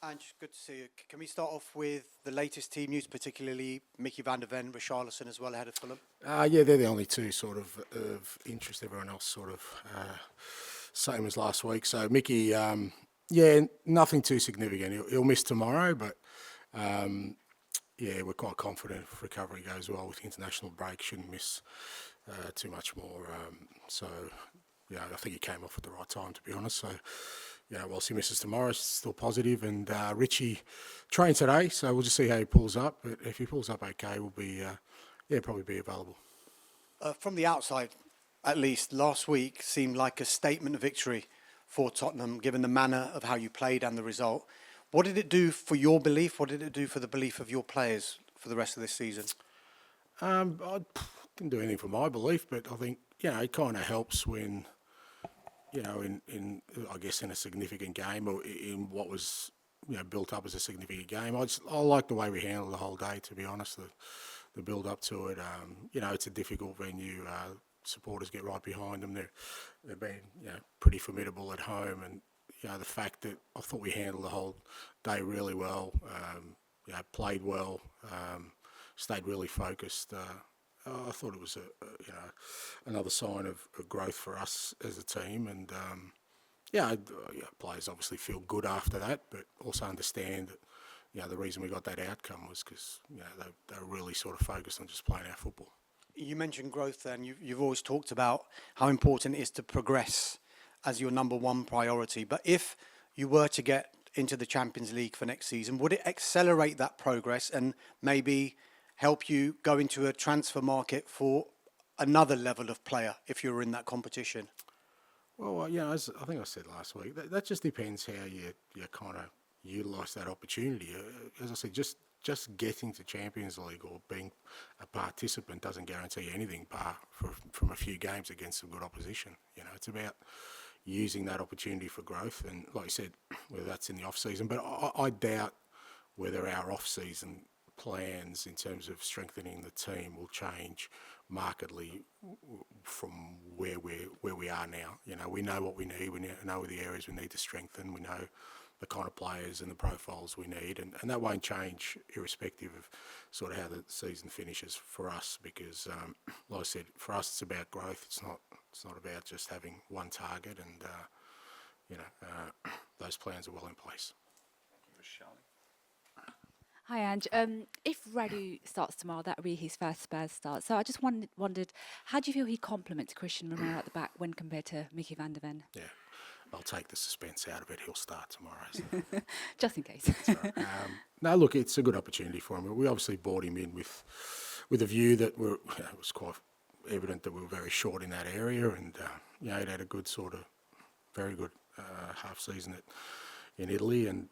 Ange, good to see you. Can we start off with the latest team news, particularly Mickey van der Ven, Richarlison as well ahead of Fulham? Yeah, they're the only two sort of interest. Everyone else sort of same as last week. So Mickey, yeah, nothing too significant. He'll miss tomorrow, but yeah, we're quite confident if recovery goes well with the international break. Shouldn't miss too much more. So yeah, I think he came off at the right time, to be honest. So yeah, whilst he misses tomorrow, it's still positive. And Richie trained today, so we'll just see how he pulls up. But if he pulls up okay, we'll be probably be available. From the outside, at least, last week seemed like a statement of victory for Tottenham, given the manner of how you played and the result. What did it do for your belief? What did it do for the belief of your players for the rest of this season? I didn't do anything for my belief, but I think it kind of helps when in I guess in a significant game or in what was built up as a significant game. I like the way we handled the whole day, to be honest. The build up to it. It's a difficult venue. Supporters get right behind them. They've been pretty formidable at home, and the fact that I thought we handled the whole day really well. Played well. Stayed really focused. I thought it was another sign of growth for us as a team, and players obviously feel good after that, but also understand that the reason we got that outcome was because they were really sort of focused on just playing our football. You mentioned growth, and you've always talked about how important it is to progress as your number one priority. But if you were to get into the Champions League for next season, would it accelerate that progress and maybe help you go into a transfer market for another level of player if you were in that competition? Well, as I think I said last week, that just depends how you kind of utilise that opportunity. As I said, just getting to Champions League or being a participant doesn't guarantee you anything bar from a few games against some good opposition. It's about using that opportunity for growth, and like you said, whether that's in the off-season, but I doubt whether our off-season plans in terms of strengthening the team will change markedly from where we are now. We know what we need. We know the areas we need to strengthen. We know the kind of players and the profiles we need, and that won't change irrespective of sort of how the season finishes for us. Because, like I said, for us it's about growth. It's not about just having one target, and those plans are well in place. Hi, Ange. If Radu starts tomorrow, that will be his first Spurs start. So I just wondered, how do you feel he complements Christian Romero at the back when compared to Mickey van der Ven? Yeah, I'll take the suspense out of it. He'll start tomorrow. So. Just in case. Right. No, look, it's a good opportunity for him. We obviously brought him in with a view that it was quite evident that we were very short in that area, and he'd had a good very good half season in Italy, and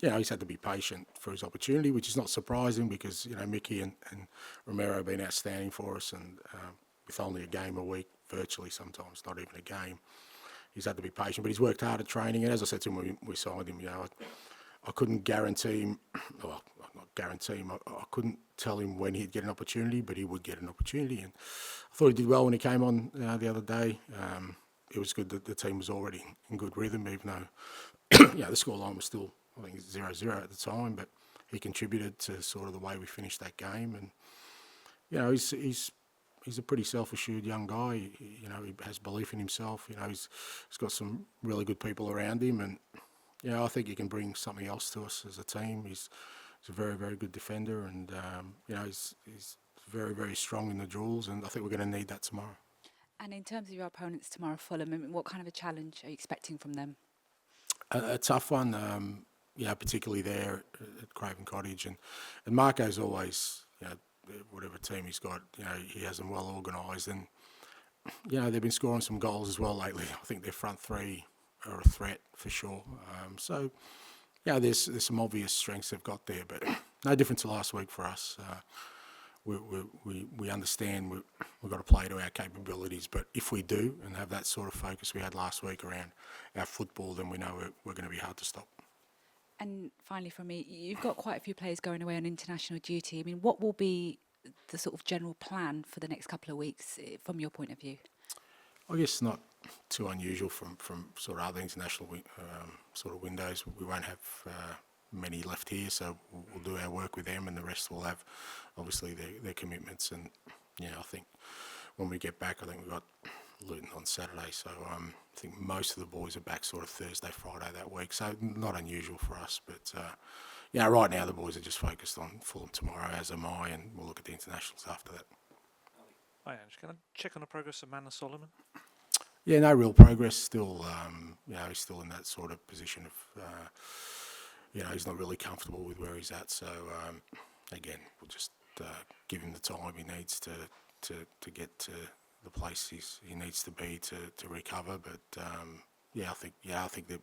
he's had to be patient for his opportunity, which is not surprising because Mickey and Romero have been outstanding for us, and with only a game a week, virtually sometimes not even a game, he's had to be patient. But he's worked hard at training, and as I said to him when we signed him, I couldn't guarantee him. Well, not guarantee him. I couldn't tell him when he'd get an opportunity, but he would get an opportunity, and I thought he did well when he came on the other day. It was good that the team was already in good rhythm, even though the scoreline was still, I think, 0-0 at the time, but he contributed to sort of the way we finished that game. And he's a pretty self-assured young guy. He has belief in himself. He's got some really good people around him, and I think he can bring something else to us as a team. He's a very, very good defender, and he's very, very strong in the drills, and I think we're going to need that tomorrow. And in terms of your opponents tomorrow, Fulham, what kind of a challenge are you expecting from them? A tough one, particularly there at Craven Cottage, and Marco's always, whatever team he's got, he has them well organised, and they've been scoring some goals as well lately. I think their front three are a threat for sure. So there's some obvious strengths they've got there, but no different to last week for us. We understand we've got to play to our capabilities, but if we do and have that sort of focus we had last week around our football, then we know we're going to be hard to stop. And finally, from me, you've got quite a few players going away on international duty. I mean, what will be the sort of general plan for the next couple of weeks from your point of view? I guess not too unusual from sort of other international sort of windows. We won't have many left here, so we'll do our work with them, and the rest will have obviously their commitments. And I think when we get back, I think we've got Luton on Saturday, so I think most of the boys are back sort of Thursday, Friday that week, so not unusual for us. But right now the boys are just focused on Fulham tomorrow, as am I, and we'll look at the internationals after that. Hi Ange, can I check on the progress of Manor Solomon? Yeah, no real progress. Still, he's still in that sort of position of, he's not really comfortable with where he's at. So again, we'll just give him the time he needs to get to the place he needs to be to recover. But I think that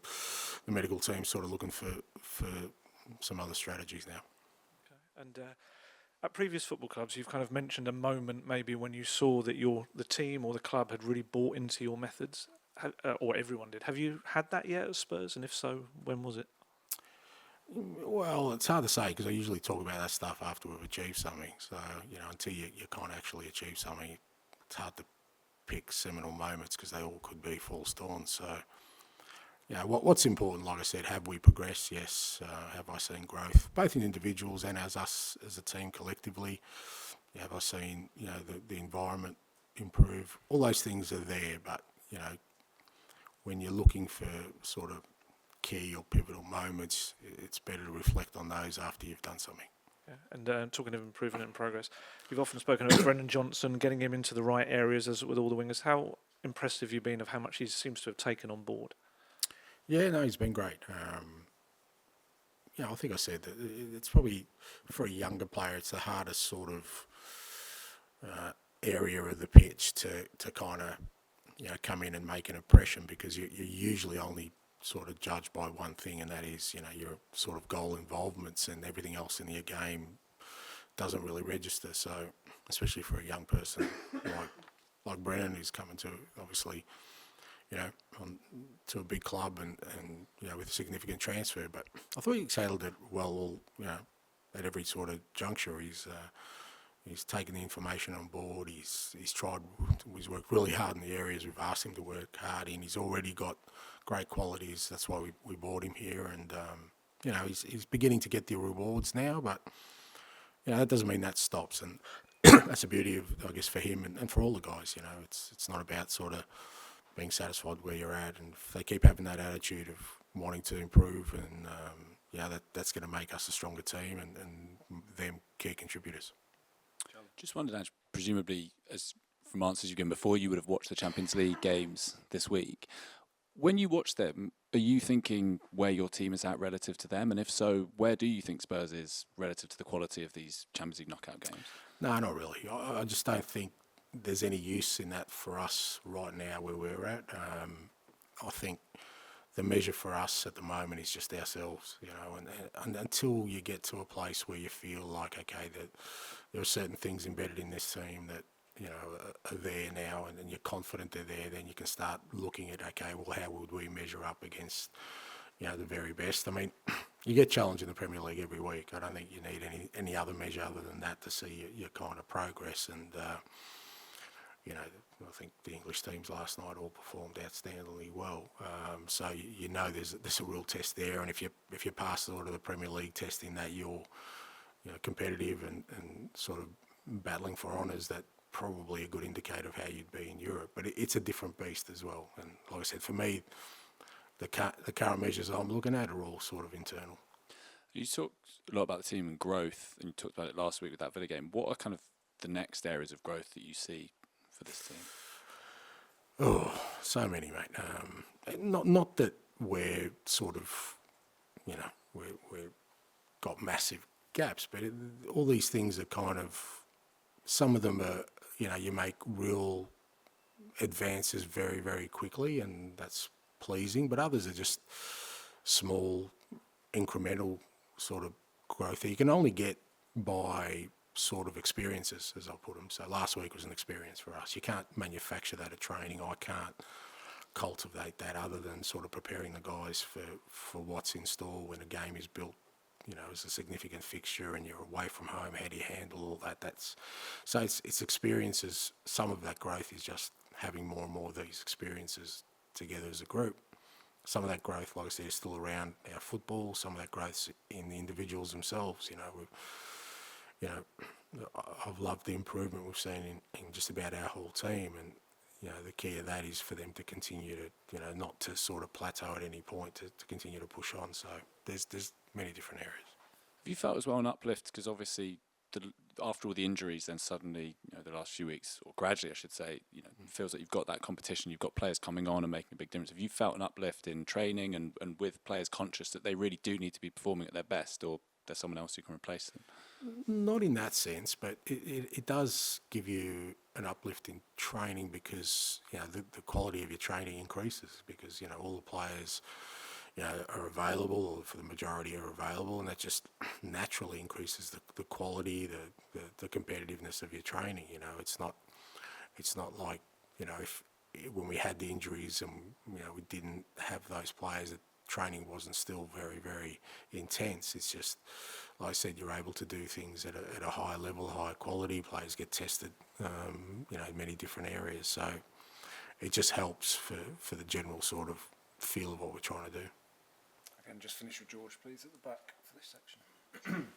the medical team's sort of looking for some other strategies now. Okay. And at previous football clubs, you've kind of mentioned a moment maybe when you saw that the team or the club had really bought into your methods, or everyone did. Have you had that yet at Spurs? And if so, when was it? Well, it's hard to say because I usually talk about that stuff after we've achieved something. So, until you can't actually achieve something, it's hard to pick seminal moments because they all could be false dawns. So, what's important, like I said, have we progressed? Yes. Have I seen growth, both in individuals and as us as a team collectively? Have I seen, the environment improve? All those things are there, but, when you're looking for sort of key or pivotal moments, it's better to reflect on those after you've done something. Yeah. And talking of improvement and progress, you've often spoken about Brennan Johnson, getting him into the right areas as with all the wingers. How impressive have you been of how much he seems to have taken on board? Yeah, no, he's been great. I think I said that it's probably, for a younger player, it's the hardest sort of area of the pitch to kind of, come in and make an impression because you're usually only sort of judged by one thing, and that is, your sort of goal involvements, and everything else in your game doesn't really register. So, especially for a young person like Brennan, who's coming to obviously, to a big club and with a significant transfer. But I thought he handled it well, at every sort of juncture. He's taken the information on board. He's worked really hard in the areas we've asked him to work hard in. He's already got great qualities. That's why we bought him here, and he's beginning to get the rewards now. But that doesn't mean that stops, and that's the beauty of, I guess, for him and for all the guys. It's not about sort of being satisfied where you're at, and if they keep having that attitude of wanting to improve, and that's going to make us a stronger team and them key contributors. Just wondered, Ange, presumably, as from answers you've given before, you would have watched the Champions League games this week. When you watch them, are you thinking where your team is at relative to them? And if so, where do you think Spurs is relative to the quality of these Champions League knockout games? No, not really. I just don't think there's any use in that for us right now where we're at. I think the measure for us at the moment is just ourselves, and until you get to a place where you feel like, okay, that there are certain things embedded in this team that, are there now, and you're confident they're there, then you can start looking at, okay, well, how would we measure up against, the very best? I mean, you get challenged in the Premier League every week. I don't think you need any other measure other than that to see your kind of progress. And, I think the English teams last night all performed outstandingly well. So there's a real test there, and if you pass sort of the Premier League test in that you're competitive and sort of battling for honours, that probably a good indicator of how you'd be in Europe. But it's a different beast as well. And like I said, for me, the current measures I'm looking at are all sort of internal. You talked a lot about the team and growth, and you talked about it last week with that Villa game. What are kind of the next areas of growth that you see for this team? Oh, so many, mate. Not that we're sort of, we've got massive gaps, but all these things are kind of, some of them are, you make real advances very, very quickly, and that's pleasing, but others are just small, incremental sort of growth that you can only get by sort of experiences, as I'll put them. So last week was an experience for us. You can't manufacture that at training. I can't cultivate that other than sort of preparing the guys for what's in store when a game is built, as a significant fixture and you're away from home. How do you handle all that? So it's experiences. Some of that growth is just having more and more of these experiences together as a group. Some of that growth, like I said, is still around our football. Some of that growth's in the individuals themselves. I've loved the improvement we've seen in just about our whole team, and the key of that is for them to continue to, not to sort of plateau at any point, to continue to push on. So there's many different areas. Have you felt as well an uplift? Because obviously, after all the injuries, then suddenly, the last few weeks, or gradually, I should say, it feels like you've got that competition, you've got players coming on and making a big difference. Have you felt an uplift in training and with players conscious that they really do need to be performing at their best, or there's someone else who can replace them? Not in that sense, but it does give you an uplift in training because, the quality of your training increases because, all the players, are available, or for the majority are available, and that just naturally increases the quality, the competitiveness of your training. It's not like, if when we had the injuries and, we didn't have those players, that training wasn't still very, very intense. It's just, like I said, you're able to do things at a higher level, higher quality. Players get tested, in many different areas. So it just helps for the general sort of feel of what we're trying to do. Again, just finish with George, please, at the back for this section.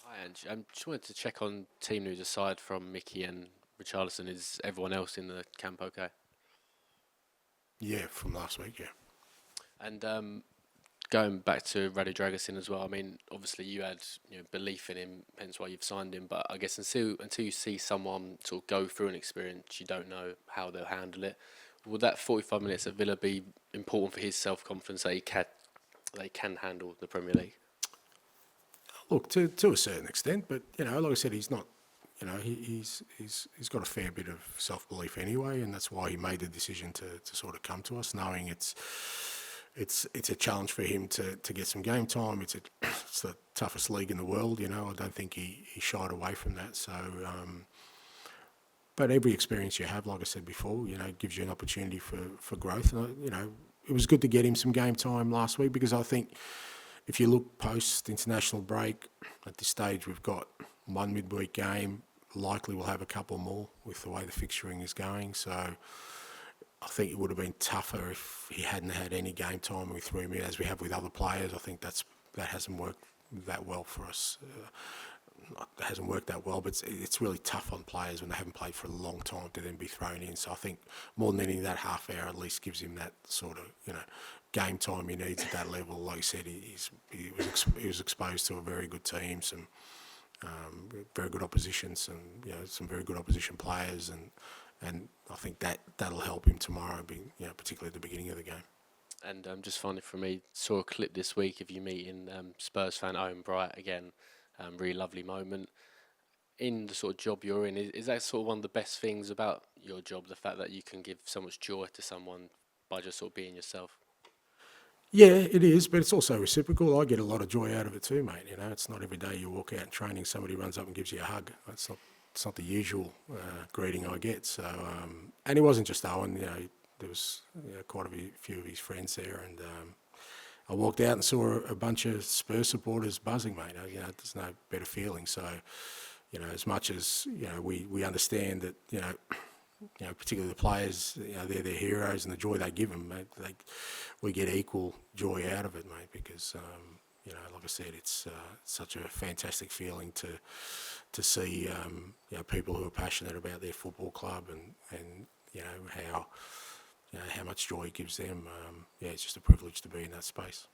Hi, Ange. I just wanted to check on team news aside from Mickey and Richarlison. Is everyone else in the camp okay? Yeah, from last week, yeah. And going back to Dragusin as well, I mean, obviously you had belief in him, hence why you've signed him. But I guess until you see someone sort of go through an experience, you don't know how they'll handle it. Would that 45 minutes at Villa be important for his self-confidence that they can handle the Premier League? Look, to a certain extent, but like I said, he's not. He's got a fair bit of self-belief anyway, and that's why he made the decision to sort of come to us, knowing it's a challenge for him to get some game time. It's the toughest league in the world. I don't think he shied away from that. So, but every experience you have, like I said before, gives you an opportunity for growth. And, it was good to get him some game time last week because I think if you look post-international break, at this stage we've got one midweek game. Likely we'll have a couple more with the way the fixturing is going. So I think it would have been tougher if he hadn't had any game time and we threw him in as we have with other players. I think that hasn't worked that well for us. It hasn't worked that well, but it's really tough on players when they haven't played for a long time to then be thrown in. So I think more than anything, that half hour at least gives him that sort of, game time he needs at that level. Like I said, he was exposed to a very good team, some very good opposition, some very good opposition players, and I think that'll help him tomorrow, particularly at the beginning of the game. And just finally for me, saw a clip this week of you meeting Spurs fan Owen Bright again. Really lovely moment. In the sort of job you're in, is that sort of one of the best things about your job, the fact that you can give so much joy to someone by just sort of being yourself? Yeah, it is, but it's also reciprocal. I get a lot of joy out of it too, mate. It's not every day you walk out in training, somebody runs up and gives you a hug. It's not the usual greeting I get. So, and it wasn't just Owen. There was quite a few of his friends there, and I walked out and saw a bunch of Spurs supporters buzzing, mate. There's no better feeling. So, as much as we understand that, particularly the players, they're their heroes and the joy they give them, mate. We get equal joy out of it, mate, because like I said, it's such a fantastic feeling to see people who are passionate about their football club and how much joy it gives them. It's just a privilege to be in that space.